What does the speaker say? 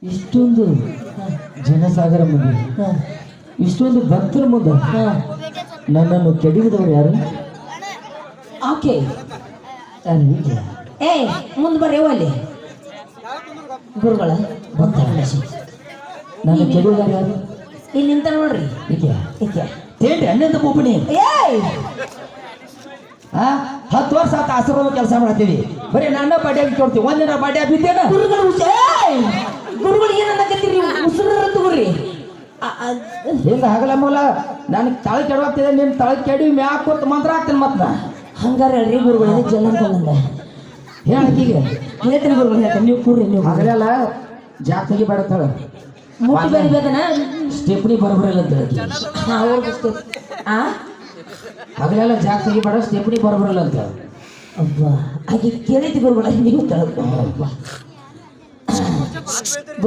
ಇಷ್ಟೊಂದು ಜನಸಾಗರ ಮುಂದೆ ಇಷ್ಟೊಂದು ಭಕ್ತರ ಮುಂದೆ ನನ್ನನ್ನು ಕೆಡವಿದವರು ಯಾರು? ಓಕೆ ಹೀಗೆ ಏ ಮುಂದೆ ಬರ್ರಿ ಅಲ್ಲಿ ಗುರುಗಳ ನನ್ನ ಕೆಡವಿದವರು ಯಾರು? ಇಲ್ಲಿ ನಿಂತ ನೋಡ್ರಿ ಹೀಗೆ ಈಕೆ ತೇಡ್ರಿ ಅನ್ನಂತ ಬೋಪಣಿ ಏಯ್ 10 ವರ್ಷ ಆತ ಆಶ್ರಮ ಕೆಲಸ ಮಾಡ್ತೀವಿ, ಬರೀ ನನ್ನ ಬಾಡ್ಯಾಗಿ ಕೊಡ್ತೀವಿ. ಒಂದಿನ ಬಾಡ್ಯಾ ಬಿದ್ದೇನ ಗುರುಗಳು ಗುರುಗಳು ಏನನ್ನಕತ್ತೀರಿ ಉಸಿರು ತಗೋರಿ ಹಿಂಗ ಹಗಲ ಮೂಲ ನನಗೆ ತಳ ಕೆಡವಾಗ್ತಿದೆ, ನಿನ್ ತಳ ಕೆಡಿ ಮ್ಯಾಕ್ ಕೊಟ್ಟು ಮಂತ್ರ ಹಾಕ್ತೇನೆ. ಮತ್ ನಾ ಹಂಗಾರ ಹೇಳ್ರಿ ಗುರುಗಳು ಜನ ಅಂತಂದ ಹೇಳಕ್ಕೀಗ ಹೇಳ್ತೀನಿ ಗುರುಗಳು ಹೇಳ್ತೀನಿ, ನೀವು ಕೂರ್ರಿ. ನೀವು ಹಗಲೆಲ್ಲ ಜಾಸ್ತಿ ಬೇಡತ್ತಾಳ, ಮುಟ್ಟಿ ಬರಿಬೇಕನ ಸ್ಟೆಪ್ನಿ ಬರಬರಲ್ಲ ಅಂತ ಹೇಳಿ. ಹಗಲೆಲ್ಲ ಜಾಸ್ತಿ ಬೇಡ, ಸ್ಟೆಪ್ನಿ ಬರಬರಲ್ಲ ಅಂತ. ಅಬ್ಬಾ ಹಾಗೆ ಕೇಳಿದ್ದು ಗುರುಗಳ ನೀವು ಕೇಳಪ್ಪ.